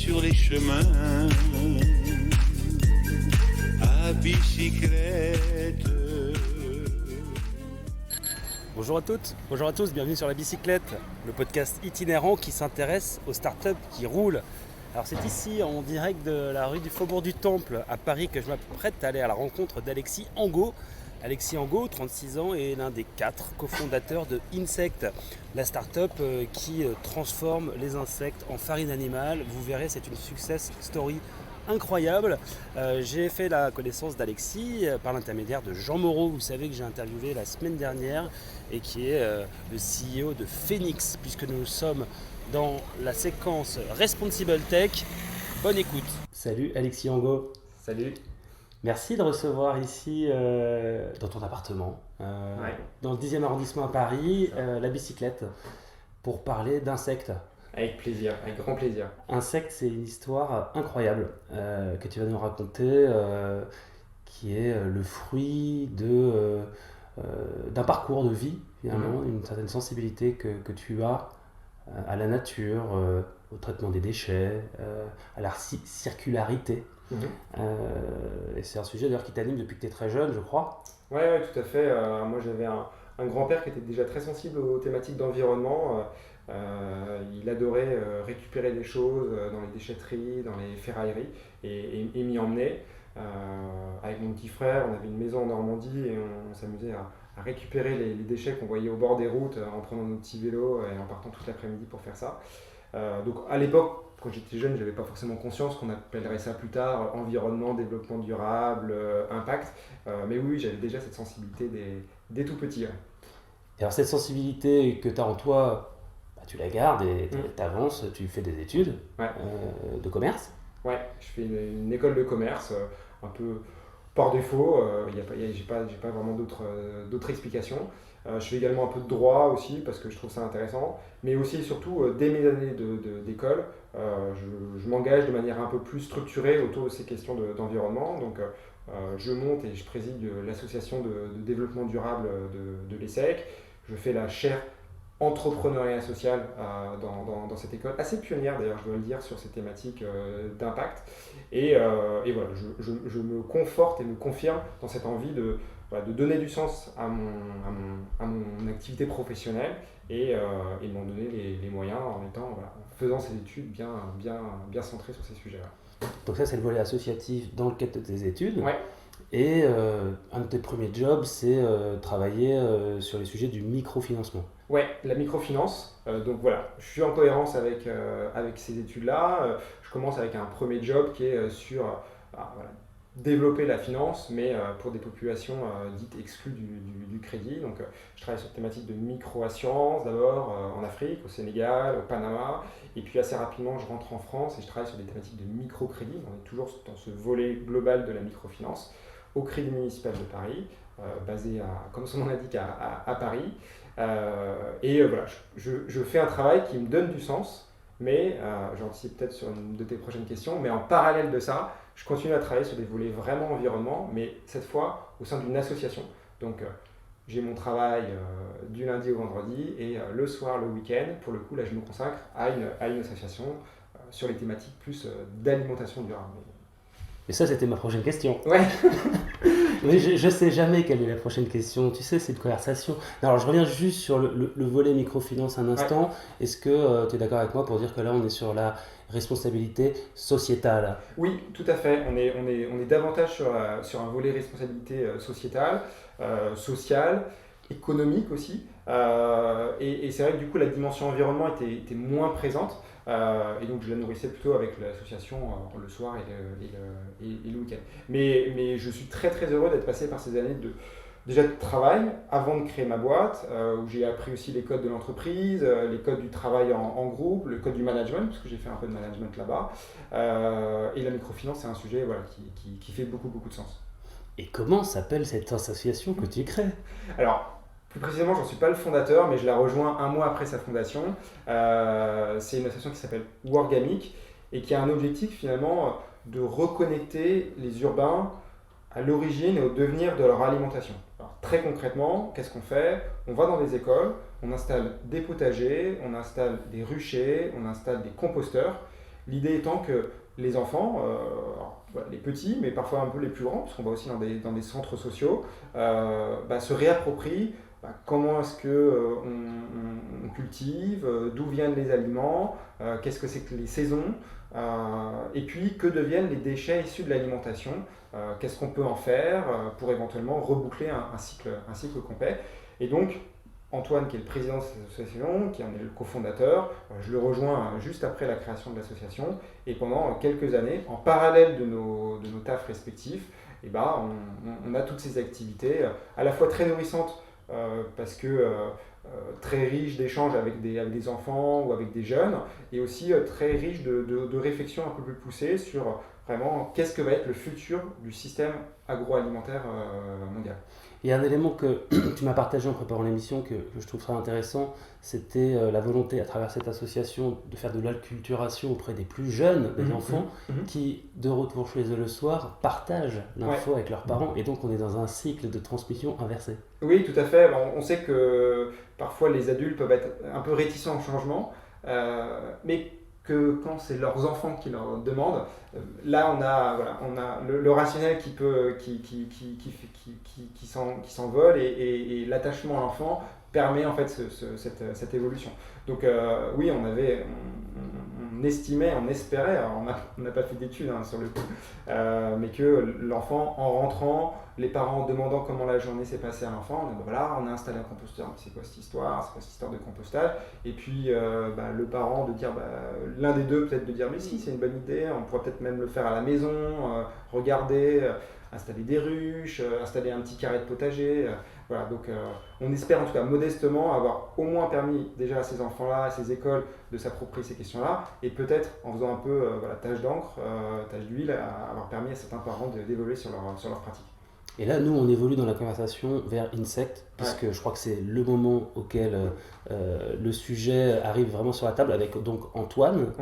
sur les chemins à bicyclette. Bonjour à toutes, bonjour à tous, bienvenue sur La Bicyclette, le podcast itinérant qui s'intéresse aux startups qui roulent. Alors c'est ici en direct de la rue du Faubourg du Temple à Paris que je m'apprête à aller à la rencontre d'Alexis Angot. Alexis Angot, 36 ans, est l'un des 4 cofondateurs de Insect, la start-up qui transforme les insectes en farine animale. Vous verrez, c'est une success story incroyable. J'ai fait la connaissance d'Alexis par l'intermédiaire de Jean Moreau, vous savez que j'ai interviewé la semaine dernière et qui est le CEO de Phoenix, puisque nous sommes dans la séquence Responsible Tech. Bonne écoute. Salut Alexis Angot. Salut. Merci de recevoir ici, dans ton appartement, dans le 10e arrondissement à Paris, La Bicyclette, pour parler d'insectes. Avec plaisir, avec grand plaisir. Insectes, c'est une histoire incroyable que tu vas nous raconter, qui est le fruit d'un parcours de vie, finalement, une certaine sensibilité que tu as à la nature, au traitement des déchets, à la circularité. Et c'est un sujet d'ailleurs qui t'anime depuis que tu es très jeune, je crois. Ouais, tout à fait. Moi, j'avais un grand-père qui était déjà très sensible aux thématiques d'environnement. Il adorait récupérer des choses dans les déchetteries, dans les ferrailleries, et m'y emmenait. Avec mon petit frère, on avait une maison en Normandie et on s'amusait à récupérer les déchets qu'on voyait au bord des routes en prenant nos petits vélos et en partant toute l'après-midi pour faire ça. Donc à l'époque, quand j'étais jeune, je n'avais pas forcément conscience qu'on appellerait ça plus tard environnement, développement durable, impact. Mais oui, j'avais déjà cette sensibilité dès tout petit. Et alors cette sensibilité que tu as en toi, tu la gardes et tu avances, tu fais des études de commerce. Ouais, je fais une école de commerce, un peu par défaut, j'ai pas vraiment d'autres explications. Je fais également un peu de droit aussi parce que je trouve ça intéressant, mais aussi et surtout dès mes années d'école, je m'engage de manière un peu plus structurée autour de ces questions d'environnement. Donc je monte et je préside l'association de développement durable de l'ESSEC. Je fais la chaire entrepreneuriat social dans cette école, assez pionnière d'ailleurs, je dois le dire, sur ces thématiques d'impact. Et voilà, je me conforte et me confirme dans cette envie de donner du sens à mon activité professionnelle et de m'en donner les moyens en faisant ces études bien centrées sur ces sujets-là. Donc ça, c'est le volet associatif dans le cadre de tes études. Ouais. Et un de tes premiers jobs, c'est travailler sur les sujets du microfinancement. Ouais, la microfinance. Donc voilà, je suis en cohérence avec ces études-là. Je commence avec un premier job qui est sur développer la finance, mais pour des populations dites exclues du crédit. Donc je travaille sur la thématique de micro-assurance d'abord en Afrique, au Sénégal, au Panama. Et puis assez rapidement, je rentre en France et je travaille sur des thématiques de microcrédit. On est toujours dans ce volet global de la microfinance au Crédit Municipal de Paris, basé, comme son nom l'indique, à Paris. Voilà, je fais un travail qui me donne du sens, mais j'anticipe peut-être sur une de tes prochaines questions, mais en parallèle de ça, je continue à travailler sur des volets vraiment environnement, mais cette fois au sein d'une association. Donc j'ai mon travail du lundi au vendredi et le soir, le week-end, pour le coup là je me consacre à une association sur les thématiques plus d'alimentation durable. Et ça, c'était ma prochaine question. Ouais. Mais je sais jamais quelle est la prochaine question. Tu sais, c'est une conversation. Alors, je reviens juste sur le volet microfinance un instant. Ouais. Est-ce que tu es d'accord avec moi pour dire que là, on est sur la responsabilité sociétale ? Oui, tout à fait. On est davantage sur un volet responsabilité sociétale, sociale, économique aussi. Et c'est vrai que du coup, la dimension environnement était moins présente. Et donc je la nourrissais plutôt avec l'association le soir et le week-end. Mais je suis très très heureux d'être passé par ces années déjà de travail avant de créer ma boîte, où j'ai appris aussi les codes de l'entreprise, les codes du travail en groupe, le code du management, parce que j'ai fait un peu de management là-bas. Et la microfinance, c'est un sujet qui fait beaucoup de sens. Et comment s'appelle cette association que tu crées ? Alors, plus précisément, je n'en suis pas le fondateur, mais je la rejoins un mois après sa fondation. C'est une association qui s'appelle Worgamic et qui a un objectif finalement de reconnecter les urbains à l'origine et au devenir de leur alimentation. Alors, très concrètement, qu'est-ce qu'on fait ? On va dans des écoles, on installe des potagers, on installe des ruchers, on installe des composteurs L'idée étant que les enfants, alors, voilà, les petits, mais parfois un peu les plus grands, parce qu'on va aussi dans des centres sociaux, se réapproprient comment est-ce que on cultive, d'où viennent les aliments, qu'est-ce que c'est que les saisons, et puis que deviennent les déchets issus de l'alimentation, qu'est-ce qu'on peut en faire pour éventuellement reboucler un cycle complet. Et donc, Antoine, qui est le président de cette association, qui en est le cofondateur, je le rejoins juste après la création de l'association, et pendant quelques années, en parallèle de nos tafs respectifs, on a toutes ces activités à la fois très nourrissantes, parce que très riche d'échanges avec des enfants ou avec des jeunes, et aussi très riche de réflexions un peu plus poussées sur vraiment qu'est-ce que va être le futur du système agroalimentaire mondial. Il y a un élément que tu m'as partagé en préparant l'émission que je trouve très intéressant, c'était la volonté à travers cette association de faire de l'acculturation auprès des plus jeunes, des enfants, qui, de retour chez eux le soir, partagent l'info avec leurs parents, et donc on est dans un cycle de transmission inversé. Oui, tout à fait. On sait que parfois les adultes peuvent être un peu réticents au changement, mais que quand c'est leurs enfants qui leur demandent, là on a le rationnel qui s'envole, et l'attachement à l'enfant permet en fait cette évolution. Donc oui, on estimait, on espérait, alors on n'a pas fait d'études sur le coup, mais que l'enfant, en rentrant, les parents demandant comment la journée s'est passée à l'enfant, on a installé un composteur, c'est quoi cette histoire de compostage, et puis le parent de dire, l'un des deux peut-être de dire mais si, c'est une bonne idée, on pourrait peut-être même le faire à la maison, regarder, installer des ruches, installer un petit carré de potager. Voilà, donc on espère en tout cas modestement avoir au moins permis déjà à ces enfants-là, à ces écoles, de s'approprier ces questions-là, et peut-être en faisant un peu tâche d'encre, tâche d'huile, avoir permis à certains parents d'évoluer sur leur pratique. Et là, nous, on évolue dans la conversation vers Insect, puisque je crois que c'est le moment auquel le sujet arrive vraiment sur la table, avec donc Antoine,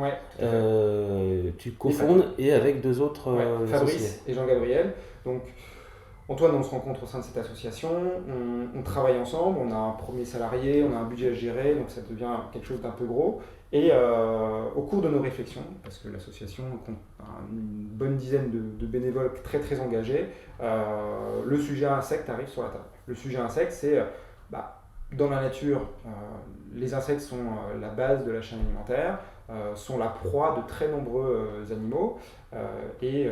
tu cofondes, et avec deux autres Fabrice associés. et Jean-Gabriel. Donc, Antoine, on se rencontre au sein de cette association, on travaille ensemble, on a un premier salarié, on a un budget à gérer, donc ça devient quelque chose d'un peu gros. Et au cours de nos réflexions, parce que l'association compte une bonne dizaine de bénévoles très très engagés, le sujet insecte arrive sur la table. Le sujet insecte, c'est dans la nature, les insectes sont la base de la chaîne alimentaire, sont la proie de très nombreux animaux, et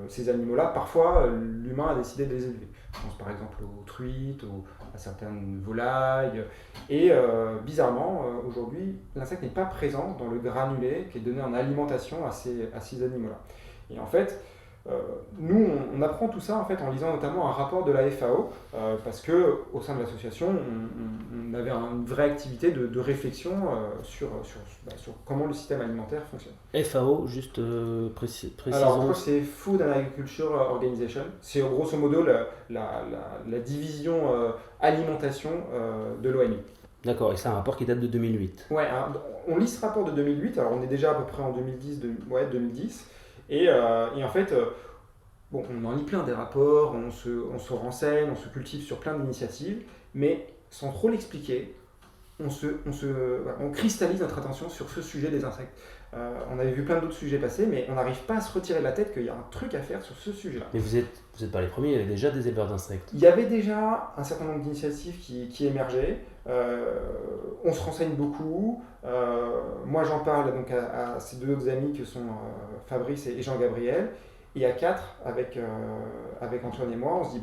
ces animaux-là, parfois, l'humain a décidé de les élever. Je pense par exemple aux truites, à certaines volailles, et bizarrement, aujourd'hui, l'insecte n'est pas présent dans le granulé qui est donné en alimentation à ces animaux-là. Et en fait, nous, on apprend tout ça en fait en lisant notamment un rapport de la FAO, parce que au sein de l'association, on avait une vraie activité de réflexion sur comment le système alimentaire fonctionne. FAO, juste précisons. Alors, je crois que c'est Food and Agriculture Organization. C'est grosso modo la division alimentation de l'ONU. D'accord, et c'est un rapport qui date de 2008. Ouais, on lit ce rapport de 2008, alors on est déjà à peu près en 2010. Et en fait, on en lit plein des rapports, on se renseigne, on se cultive sur plein d'initiatives, mais sans trop l'expliquer, on cristallise notre attention sur ce sujet des insectes. On avait vu plein d'autres sujets passer, mais on n'arrive pas à se retirer de la tête qu'il y a un truc à faire sur ce sujet-là. Mais vous êtes pas les premiers, il y avait déjà des éleveurs d'insectes. Il y avait déjà un certain nombre d'initiatives qui émergeaient. On se renseigne beaucoup. Moi, j'en parle donc à ces deux autres amis que sont Fabrice et Jean-Gabriel. Et à quatre, avec Antoine et moi, on se dit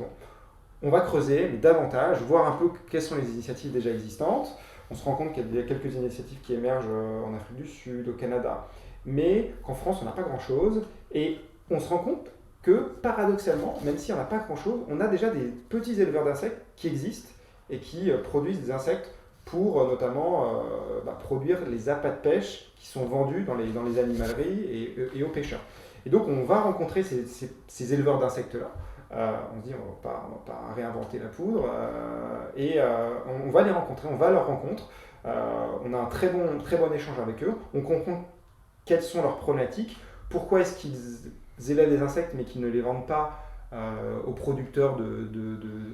on va creuser, mais davantage, voir un peu quelles sont les initiatives déjà existantes. On se rend compte qu'il y a quelques initiatives qui émergent en Afrique du Sud, au Canada, mais qu'en France, on n'a pas grand-chose. Et on se rend compte que, paradoxalement, même si on n'a pas grand-chose, on a déjà des petits éleveurs d'insectes qui existent et qui produisent des insectes pour notamment produire les appâts de pêche qui sont vendus dans les animaleries et aux pêcheurs. Et donc, on va rencontrer ces éleveurs d'insectes-là. On se dit on va pas réinventer la poudre, et on va les rencontrer, on va à leur rencontre, on a un très bon échange avec eux, on comprend quelles sont leurs problématiques, pourquoi est-ce qu'ils élèvent des insectes mais qu'ils ne les vendent pas aux producteurs,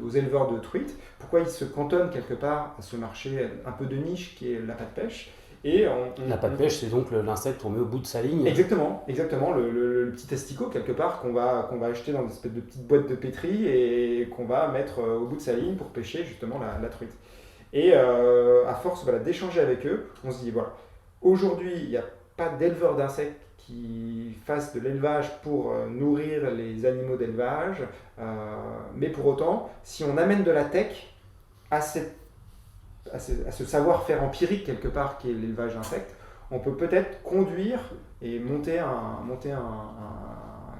aux éleveurs de truites, pourquoi ils se cantonnent quelque part à ce marché un peu de niche qui est l'appât de pêche, Et La pâte pêche, c'est donc l'insecte qu'on met au bout de sa ligne. Exactement, le petit asticot quelque part qu'on va acheter dans des espèces de petites boîtes de pétri et qu'on va mettre au bout de sa ligne pour pêcher justement la truite. Et à force d'échanger avec eux, on se dit voilà, aujourd'hui il n'y a pas d'éleveur d'insectes qui fassent de l'élevage pour nourrir les animaux d'élevage, mais pour autant, si on amène de la tech à ce savoir-faire empirique quelque part qui est l'élevage d'insectes, on peut peut-être conduire et monter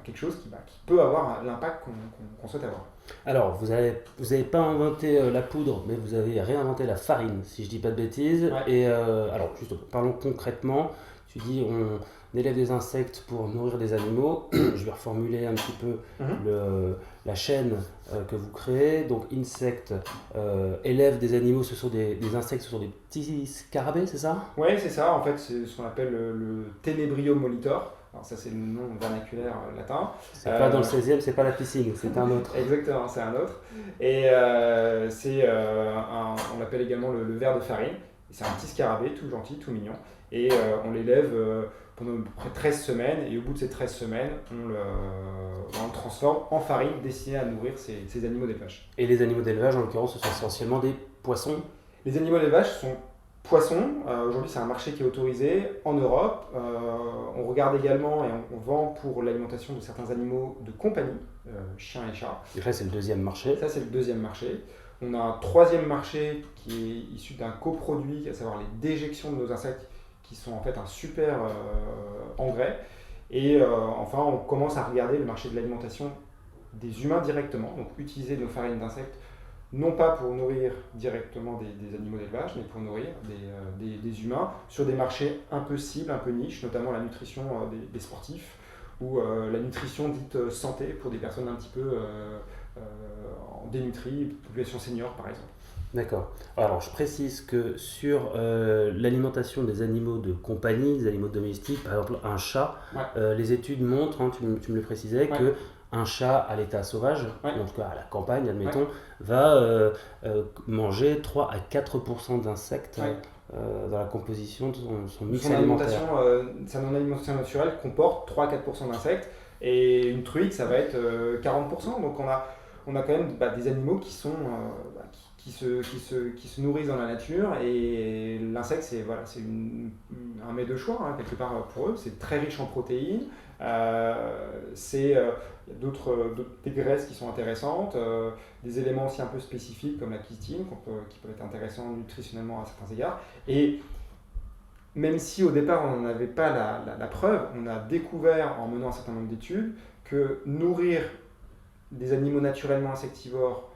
quelque chose qui peut avoir l'impact qu'on souhaite avoir. Alors, vous avez pas inventé la poudre, mais vous avez réinventé la farine, si je dis pas de bêtises. Ouais. Et alors, juste parlons concrètement. Tu dis on élève des insectes pour nourrir des animaux. Je vais reformuler un petit peu la chaîne que vous créez. Donc, insectes élève des animaux, ce sont des insectes, ce sont des petits scarabées, c'est ça? Oui, c'est ça. En fait, c'est ce qu'on appelle le Tenebrio molitor. Alors ça, c'est le nom vernaculaire latin. C'est pas dans le 16e, c'est pas la piscine, c'est un autre. Exactement, c'est un autre. Et on l'appelle également le ver de farine. C'est un petit scarabée, tout gentil, tout mignon. Et on l'élève pendant à peu près 13 semaines. Et au bout de ces 13 semaines, on le transforme en farine destinée à nourrir ces animaux d'élevage. Et les animaux d'élevage, en l'occurrence, ce sont essentiellement des poissons. Les animaux d'élevage sont poissons. Aujourd'hui, c'est un marché qui est autorisé en Europe. On regarde également et on vend pour l'alimentation de certains animaux de compagnie, chiens et chats. Et là, c'est le deuxième marché. Ça, c'est le deuxième marché. On a un troisième marché qui est issu d'un coproduit, à savoir les déjections de nos insectes, qui sont en fait un super engrais. Et enfin, on commence à regarder le marché de l'alimentation des humains directement, donc utiliser nos farines d'insectes, non pas pour nourrir directement des animaux d'élevage, mais pour nourrir des humains sur des marchés un peu cibles, un peu niches, notamment la nutrition des sportifs ou la nutrition dite santé pour des personnes un petit peu dénutries, population senior par exemple. D'accord. Alors, je précise que sur l'alimentation des animaux de compagnie, des animaux domestiques, par exemple un chat, les études montrent, tu me le précisais, que un chat à l'état sauvage, en tout cas à la campagne, admettons, va manger 3 à 4% d'insectes dans la composition de son mix alimentaire. Son alimentation naturelle comporte 3 à 4% d'insectes et une truite, ça va être 40%. Donc on a quand même des animaux qui sont qui se nourrissent dans la nature et l'insecte c'est un mets de choix quelque part pour eux. C'est très riche en protéines. Il y a des graisses qui sont intéressantes, des éléments aussi un peu spécifiques comme la chitine qui peuvent être intéressants nutritionnellement à certains égards. Et même si au départ on n'en avait pas la preuve, on a découvert en menant un certain nombre d'études que nourrir des animaux naturellement insectivores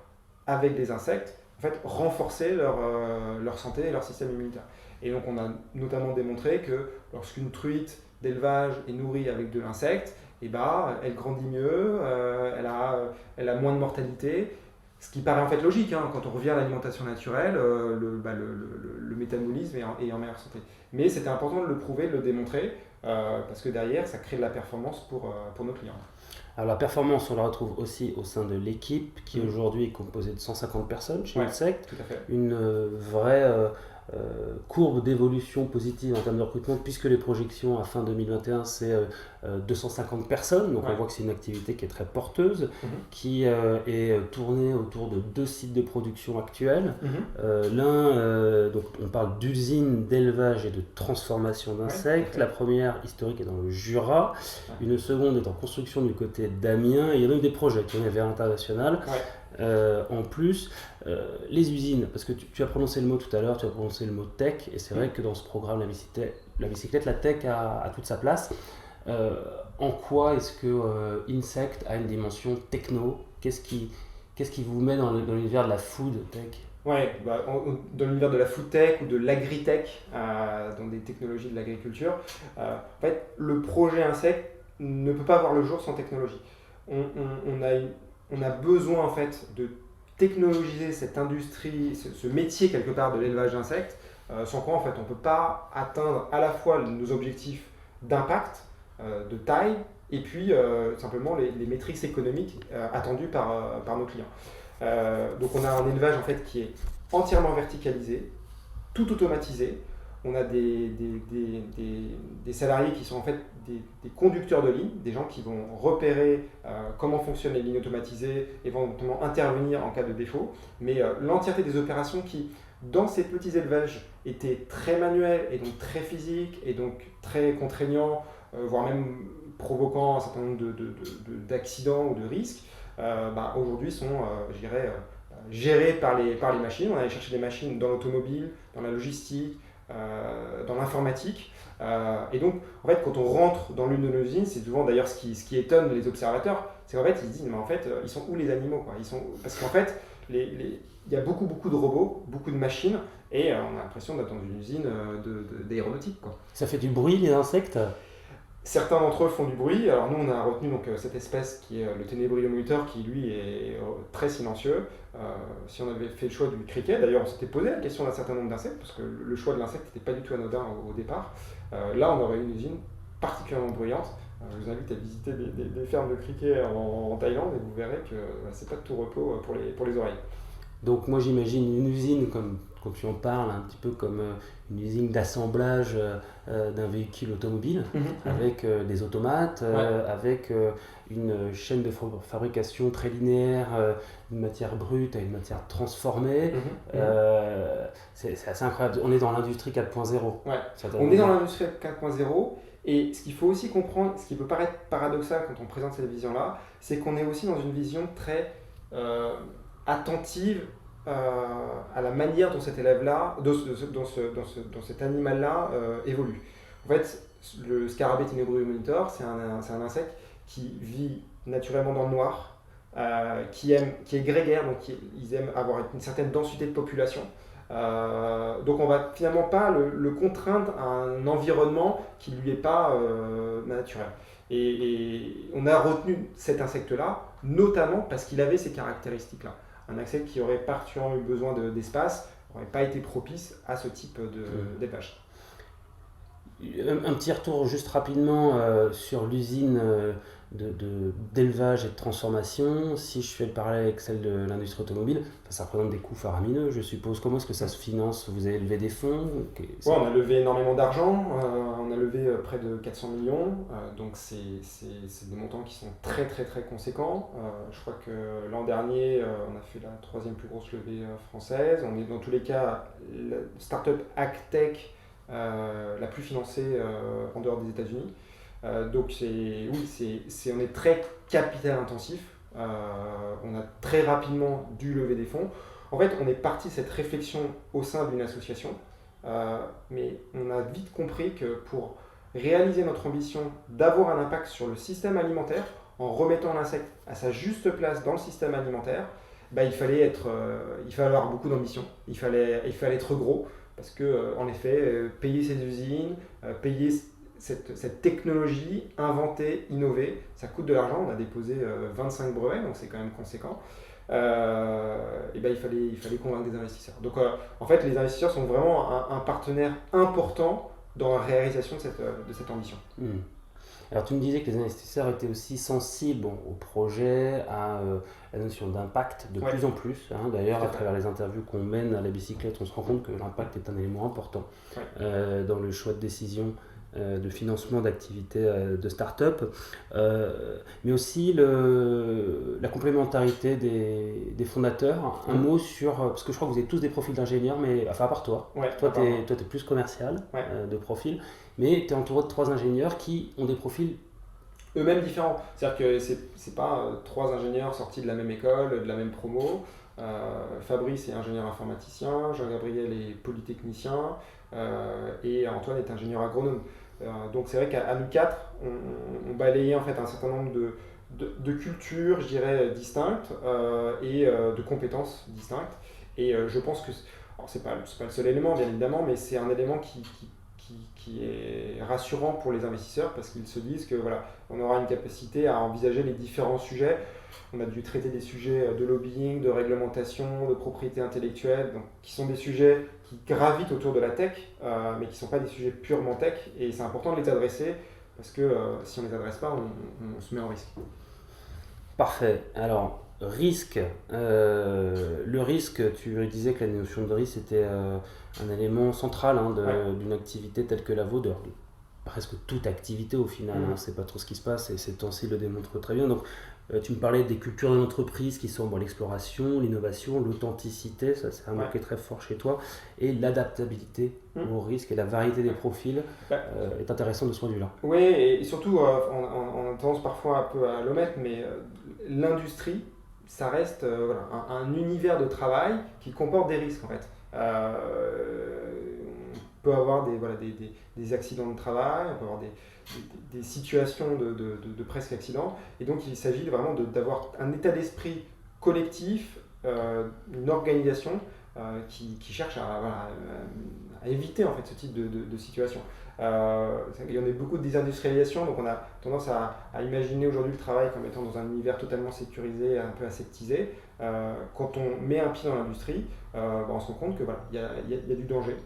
avec des insectes en fait renforçait leur santé et leur système immunitaire. Et donc on a notamment démontré que lorsqu'une truite d'élevage est nourrie avec de l'insecte, elle grandit mieux, elle a moins de mortalité, ce qui paraît en fait logique quand on revient à l'alimentation naturelle, le métabolisme est en meilleure santé. Mais c'était important de le prouver, de le démontrer, parce que derrière ça crée de la performance pour nos clients. Alors la performance, on la retrouve aussi au sein de l'équipe qui aujourd'hui est composée de 150 personnes chez Insect. Tout à fait. Une vraie courbe d'évolution positive en termes de recrutement, puisque les projections à fin 2021 c'est 250 personnes, donc on voit que c'est une activité qui est très porteuse, qui est tournée autour de 2 sites de production actuels. L'un, donc on parle d'usine d'élevage et de transformation d'insectes. La première historique est dans le Jura, une seconde est en construction du côté d'Amiens, et il y a même des projets qui vont vers l'international. En plus, les usines, parce que tu as prononcé le mot tout à l'heure, tu as prononcé le mot tech, et c'est vrai que dans ce programme, la bicyclette, la tech a toute sa place. En quoi est-ce que Insect a une dimension techno? Qu'est-ce qui vous met dans l'univers de la food tech? Dans l'univers de la food tech ou de l'agritech, donc des technologies de l'agriculture, en fait, le projet Insect ne peut pas voir le jour sans technologie. On a besoin en fait de technologiser cette industrie, ce métier quelque part de l'élevage d'insectes, sans quoi en fait on ne peut pas atteindre à la fois nos objectifs d'impact, de taille, et puis simplement les métriques économiques attendues par nos clients. Donc on a un élevage en fait qui est entièrement verticalisé, tout automatisé. on a des salariés qui sont en fait des conducteurs de ligne, des gens qui vont repérer comment fonctionnent les lignes automatisées, éventuellement intervenir en cas de défaut, mais l'entièreté des opérations qui, dans ces petits élevages, étaient très manuels et donc très physiques et donc très contraignants, voire même provoquant un certain nombre d'accidents ou de risques, aujourd'hui sont, je dirais, gérés par les machines. On allait chercher des machines dans l'automobile, dans la logistique, dans l'informatique. Et donc, en fait, quand on rentre dans l'une de nos usines, c'est souvent d'ailleurs ce qui étonne les observateurs, c'est qu'en fait, ils se disent, mais en fait, ils sont où les animaux, quoi? Parce qu'en fait, il y a beaucoup de robots, beaucoup de machines, et on a l'impression d'être dans une usine d'aéronautique, quoi. Ça fait du bruit, les insectes? Certains d'entre eux font du bruit. Alors nous, on a retenu donc, cette espèce qui est le ténébrieux monitor, qui lui est très silencieux. Si on avait fait le choix du criquet, d'ailleurs on s'était posé la question d'un certain nombre d'insectes, parce que le choix de l'insecte n'était pas du tout anodin au départ. Là, on aurait une usine particulièrement bruyante. Je vous invite à visiter des fermes de criquets en Thaïlande et vous verrez que c'est pas de tout repos pour les oreilles. Donc moi j'imagine une usine, comme quand tu en parles, un petit peu comme une usine d'assemblage d'un véhicule automobile, avec des automates, avec une chaîne de fabrication très linéaire, d'une matière brute à une matière transformée. C'est assez incroyable. On est dans l'industrie 4.0. Ouais. On est dans l'industrie 4.0. Et ce qu'il faut aussi comprendre, ce qui peut paraître paradoxal quand on présente cette vision-là, c'est qu'on est aussi dans une vision très attentive à la manière dont cet élève-là, dont cet animal-là évolue. En fait, le scarabée ténébreux monitor, c'est un insecte qui vit naturellement dans le noir, qui est grégaire, donc ils aiment avoir une certaine densité de population. Donc on va finalement pas le contraindre à un environnement qui lui est pas naturel. Et on a retenu cet insecte-là, notamment parce qu'il avait ces caractéristiques-là. Un insecte qui aurait particulièrement eu besoin d'espace n'aurait pas été propice à ce type d'élevage. Un petit retour juste rapidement sur l'usine d'élevage et de transformation. Si je fais le parallèle avec celle de l'industrie automobile, ça représente des coûts faramineux, je suppose. Comment est-ce que ça se finance? Vous avez levé des fonds? On a levé énormément d'argent, on a levé près de 400 millions, donc c'est des montants qui sont très conséquents. Je crois que l'an dernier, on a fait la 3e plus grosse levée française. On est dans tous les cas la startup AgTech la plus financée en dehors des États-Unis. Donc on est très capital intensif. On a très rapidement dû lever des fonds. En fait, on est parti de cette réflexion au sein d'une association, mais on a vite compris que pour réaliser notre ambition d'avoir un impact sur le système alimentaire, en remettant l'insecte à sa juste place dans le système alimentaire, il fallait avoir beaucoup d'ambition, il fallait être gros, parce que en effet, payer ces usines, payer cette technologie, inventer, innover, ça coûte de l'argent. On a déposé 25 brevets, donc c'est quand même conséquent. Il fallait convaincre des investisseurs. Donc en fait, les investisseurs sont vraiment un partenaire important dans la réalisation de cette ambition. Alors tu me disais que les investisseurs étaient aussi sensibles au projet, à la notion d'impact de plus en plus. D'ailleurs, à travers les interviews qu'on mène à la bicyclette, on se rend compte que l'impact est un élément important dans le choix de décision de financement d'activités de start-up, mais aussi la complémentarité des fondateurs. Un mot sur, parce que je crois que vous êtes tous des profils d'ingénieurs, mais enfin à part toi. Toi, tu es plus commercial de profil, mais tu es entouré de 3 ingénieurs qui ont des profils eux-mêmes différents. C'est-à-dire que c'est pas 3 ingénieurs sortis de la même école, de la même promo. Fabrice est ingénieur informaticien, Jean-Gabriel est polytechnicien, et Antoine est ingénieur agronome. Donc c'est vrai qu'à nous 4, on balayait en fait un certain nombre de cultures, je dirais, distinctes et de compétences distinctes. Et je pense que c'est pas le seul élément, bien évidemment, mais c'est un élément qui est rassurant pour les investisseurs, parce qu'ils se disent que voilà, on aura une capacité à envisager les différents sujets. On a dû traiter des sujets de lobbying, de réglementation, de propriété intellectuelle, donc, qui sont des sujets qui gravitent autour de la tech, mais qui ne sont pas des sujets purement tech. Et c'est important de les adresser, parce que si on ne les adresse pas, on se met en risque. Parfait. Alors, risque. Le risque, tu disais que la notion de risque était un élément central Ouais. d'une activité telle que la vôtre, presque toute activité au final, Mhm. on ne sait pas trop ce qui se passe et ces temps-ci le démontrent très bien. Donc tu me parlais des cultures de l'entreprise qui sont l'exploration, l'innovation, l'authenticité, ça c'est un mot Ouais. qui est très fort chez toi, et l'adaptabilité Mhm. aux risques et la variété des profils Bah, est intéressant de ce point de vue-là. Oui, et surtout, on a tendance parfois un peu à l'omettre, mais l'industrie, ça reste voilà, un univers de travail qui comporte des risques en fait. On peut avoir des accidents de travail, on peut avoir des situations de presque accident, et donc il s'agit vraiment d'avoir un état d'esprit collectif, une organisation qui cherche à éviter en fait ce type de situation. Il y en a beaucoup de désindustrialisation, donc on a tendance à imaginer aujourd'hui le travail comme étant dans un univers totalement sécurisé, un peu aseptisé. Quand on met un pied dans l'industrie, on se rend compte que voilà, il y a du danger.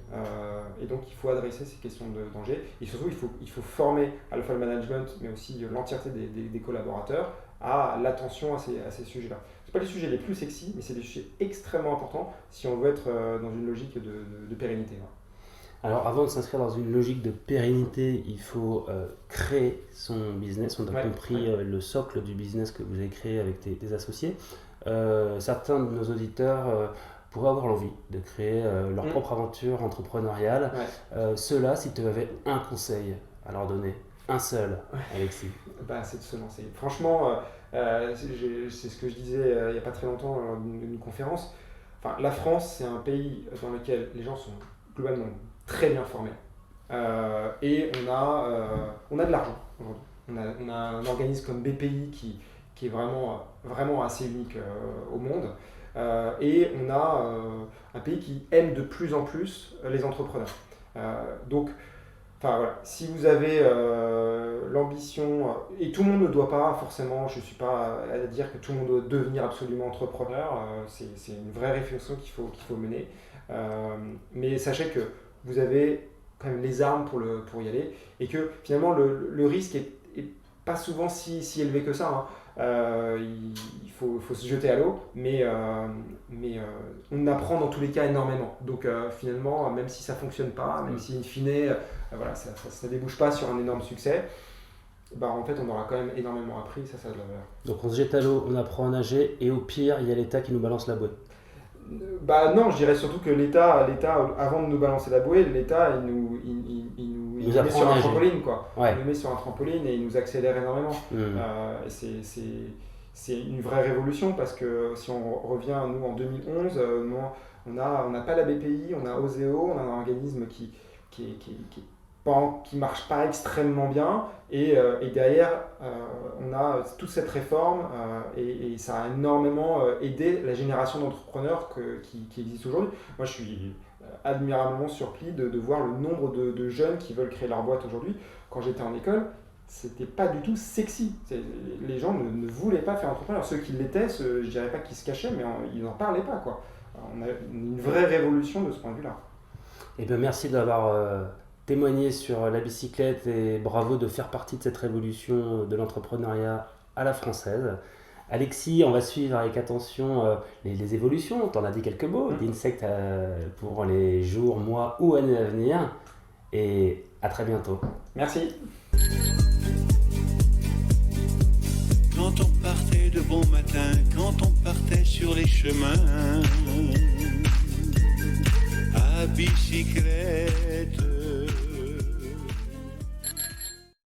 Et donc il faut adresser ces questions de danger. Et surtout, il faut former à la fois le management, mais aussi l'entièreté des collaborateurs à l'attention à ces sujets-là. Ce ne sont pas les sujets les plus sexy, mais c'est des sujets extrêmement importants si on veut être dans une logique de pérennité. Ouais. Alors avant de s'inscrire dans une logique de pérennité, il faut créer son business. On a compris le socle du business que vous avez créé avec tes associés. Certains de nos auditeurs pourraient avoir l'envie de créer leur propre aventure entrepreneuriale. Ceux-là, si tu avais un conseil à leur donner, un seul, Alexis. C'est de se lancer. Franchement, c'est ce que je disais il n'y a pas très longtemps lors d'une conférence. Enfin, la France, c'est un pays dans lequel les gens sont globalement très bien formés. Et on a de l'argent aujourd'hui. On a un organisme comme BPI qui est vraiment assez unique au monde. Et on a un pays qui aime de plus en plus les entrepreneurs. Donc, voilà, si vous avez l'ambition, et tout le monde ne doit pas forcément, je ne suis pas à dire que tout le monde doit devenir absolument entrepreneur, c'est une vraie réflexion qu'il faut mener. Mais sachez que vous avez quand même les armes pour y aller, et que finalement le risque est pas souvent si élevé que ça. Il faut se jeter à l'eau, mais on apprend dans tous les cas énormément. Donc finalement, même si ça ne fonctionne pas, même si in fine, ça ne débouche pas sur un énorme succès, en fait on aura quand même énormément appris, ça a de la valeur. Donc on se jette à l'eau, on apprend à nager, et au pire, il y a l'État qui nous balance la bouée. Non, je dirais surtout que l'État, avant de nous balancer la bouée, l'État il nous met sur un trampoline, quoi. Ouais. Il nous met sur un trampoline et il nous accélère énormément. C'est une vraie révolution, parce que si on revient nous en 2011, on n'a pas la BPI, on a Oseo, on a un organisme qui marche pas extrêmement bien, et derrière on a toute cette réforme et ça a énormément aidé la génération d'entrepreneurs qui existe aujourd'hui. Moi je suis admirablement surpris de voir le nombre de jeunes qui veulent créer leur boîte aujourd'hui. Quand j'étais en école, c'était pas du tout sexy. Les gens ne voulaient pas faire entrepreneur. Ceux qui l'étaient, je dirais pas qu'ils se cachaient, mais ils n'en parlaient pas, quoi. On a une vraie révolution de ce point de vue-là. Eh bien, merci d'avoir témoigné sur la bicyclette, et bravo de faire partie de cette révolution de l'entrepreneuriat à la française. Alexis, on va suivre avec attention les évolutions. Tu en as dit quelques mots d'Insect pour les jours, mois ou années à venir. Et à très bientôt. Merci. Quand on partait de bon matin, quand on partait sur les chemins, à bicyclette.